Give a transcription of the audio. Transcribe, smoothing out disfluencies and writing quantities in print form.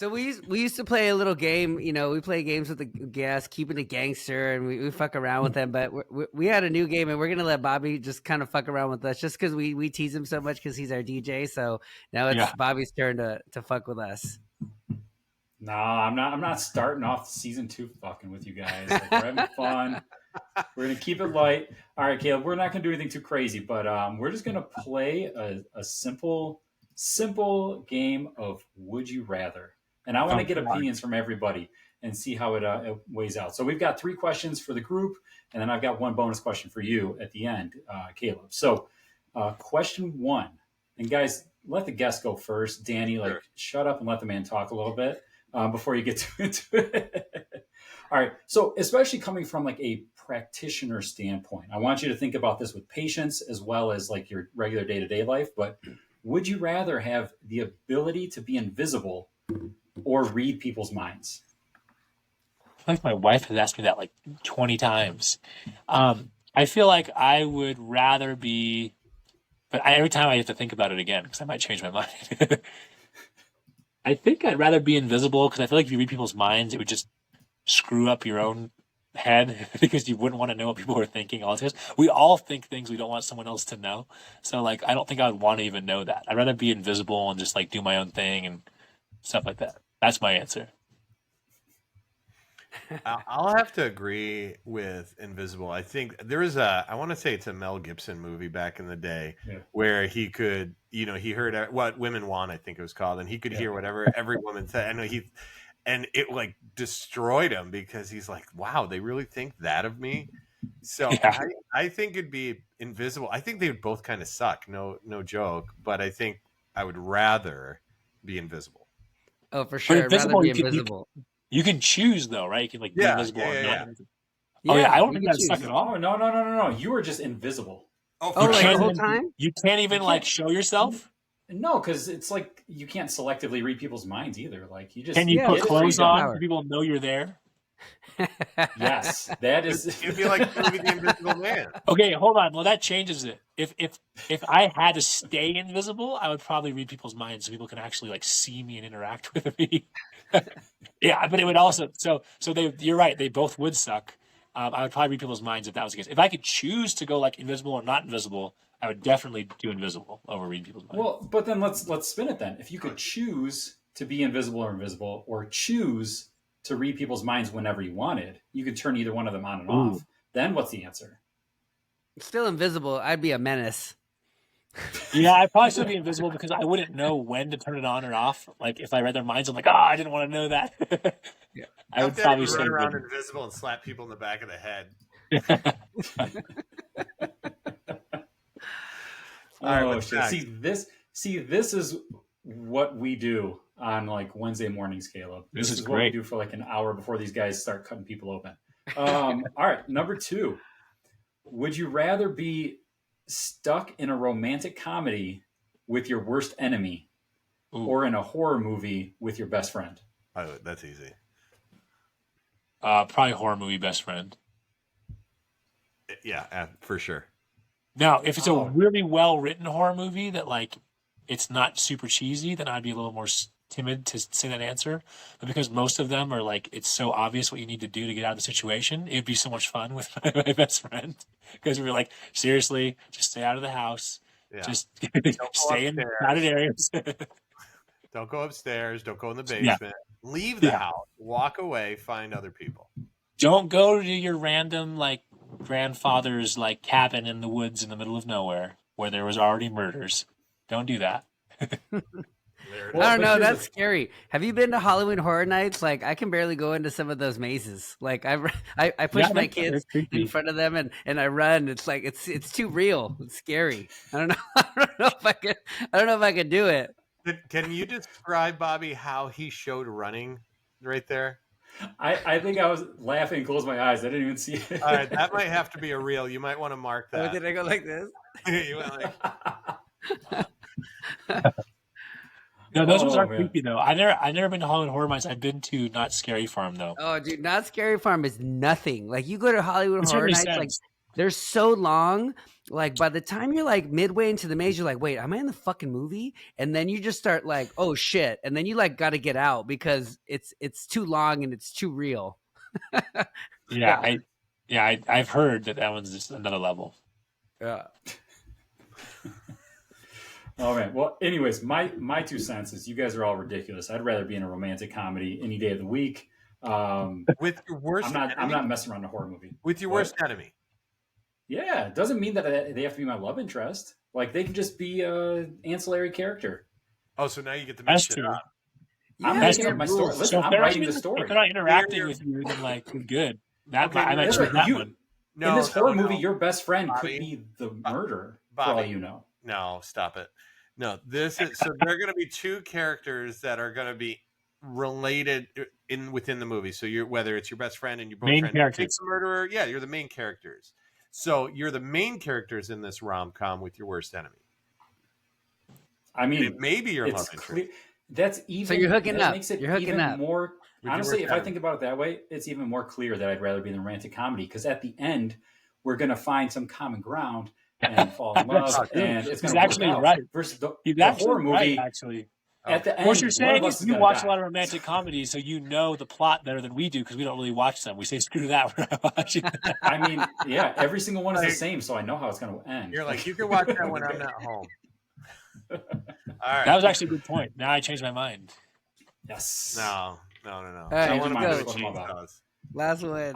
So we used to play a little game. We play games with the guests, keeping it gangster, and we fuck around with them. But we had a new game, and we're gonna let Bobby just kind of fuck around with us, just because we tease him so much because he's our DJ. So now it's Bobby's turn to fuck with us. No, I'm not starting off season 2 fucking with you guys. Like, we're having fun. We're gonna keep it light. All right, Caleb. We're not gonna do anything too crazy, but we're just gonna play a simple game of Would You Rather. And I want to get opinions from everybody and see how it weighs out. So we've got 3 questions for the group, and then I've got 1 bonus question for you at the end, Caleb. So question 1, and guys, let the guest go first. Danny, shut up and let the man talk a little bit before you get into it. All right. So especially coming from like a practitioner standpoint, I want you to think about this with patience as well as like your regular day-to-day life. But would you rather have the ability to be invisible or read people's minds? I think my wife has asked me that like 20 times. I feel like I would rather be, but every time I have to think about it again because I might change my mind. I think I'd rather be invisible because I feel like if you read people's minds, it would just screw up your own head because you wouldn't want to know what people are thinking. We all think things we don't want someone else to know. So like, I don't think I would want to even know that. I'd rather be invisible and just like do my own thing and stuff like that. That's my answer. I'll have to agree with invisible. I think there is I want to say it's a Mel Gibson movie back in the day where he could, he heard What Women Want, I think it was called, and he could hear whatever every woman said. I know and it like destroyed him because he's like, wow, they really think that of me. So I think it'd be invisible. I think they would both kind of suck. No joke. But I think I would rather be invisible. Oh, for sure. I'd rather be invisible. You can choose though, right? You can like be invisible or not. Yeah, I don't think that'd suck at all. Oh, no. You are just invisible. Like the whole time? You can't even like show yourself? No, because it's like you can't selectively read people's minds either. Like you just can you put clothes on so people know you're there? Yes, that is. It'd be like the Invisible Man. Okay, hold on. Well, that changes it. If I had to stay invisible, I would probably read people's minds so people can actually like see me and interact with me. Yeah, but it would also you're right. They both would suck. I would probably read people's minds if that was the case. If I could choose to go like invisible or not invisible, I would definitely do invisible over reading people's minds. Well, but then let's spin it then. If you could choose to be invisible or choose to read people's minds whenever you wanted, you could turn either one of them on and off. Then what's the answer? Still invisible. I'd be a menace. Yeah, I'd probably still be invisible because I wouldn't know when to turn it on or off. Like if I read their minds, I'm like, I didn't want to know that. I would probably run around invisible and slap people in the back of the head. Shit. See, this is what we do on like Wednesday mornings, Caleb. This is what great. we do for like an hour before these guys start cutting people open. All right, number 2. Would you rather be stuck in a romantic comedy with your worst enemy or in a horror movie with your best friend? Oh, that's easy. Probably horror movie best friend. Yeah, for sure. Now, if it's a really well-written horror movie that like it's not super cheesy, then I'd be a little more timid to say that answer. But because most of them are like, it's so obvious what you need to do to get out of the situation, it'd be so much fun with my best friend. Because we're like, seriously, just stay out of the house. Yeah. Just stay in crowded areas. Don't go upstairs. Don't go in the basement. Yeah. Leave the house. Walk away. Find other people. Don't go to your random like grandfather's like cabin in the woods in the middle of nowhere where there was already murders. Don't do that. I don't know. That's scary. Have you been to Halloween Horror Nights? Like, I can barely go into some of those mazes. Like, I push my kids in front of them and I run. It's like it's too real. It's scary. I don't know. I don't know if I could do it. Can you describe, Bobby, how he showed running right there? I think I was laughing and closed my eyes. I didn't even see it. All right, that might have to be a reel. You might want to mark that. Oh, did I go like this? You went like. No, those ones are creepy though. I've never been to Hollywood Horror Nights. I've been to Not Scary Farm though. Oh, dude, Not Scary Farm is nothing. Like you go to Hollywood Horror Nights, like they're so long. Like by the time you're like midway into the maze, you're like, wait, am I in the fucking movie? And then you just start like, oh shit. And then you like got to get out because it's too long and it's too real. I've heard that one's just another level. Yeah. All right. Well, anyways, my 2 cents is you guys are all ridiculous. I'd rather be in a romantic comedy any day of the week. With your worst, I'm not messing around a horror movie. With your worst enemy. Yeah, it doesn't mean that they have to be my love interest. Like they can just be an ancillary character. Oh, so now you get to make shit up. I'm writing my story. Listen, I'm writing the story. If they're not interacting with you, then like good. That I might choose that one. No, in this horror movie, your best friend could be the murderer. For all you know. No, stop it. No, this is so there are going to be 2 characters that are going to be related within the movie. So you're whether it's your best friend and your main characters. It's the murderer. Yeah, you're the main characters. So you're the main characters in this rom-com with your worst enemy. I mean, maybe your love interest. That's even. So you're hooking up. Makes it you're hooking even up. More. Honestly, if I think about it that way, it's even more clear that I'd rather be in the romantic comedy because at the end we're going to find some common ground and fall in love, and it's going to actually work out. right. Versus the horror movie, right, actually. At the end, what you're saying is you watch die. a lot of romantic comedies, so you know the plot better than we do because we don't really watch them. We say, screw that, we're not watching that. I mean, yeah, every single one is the same, so I know how it's going to end. You're like, you can watch that when I'm not home. All right. That was actually a good point. Now I changed my mind. Yes. No. All right, I want to go. Last one.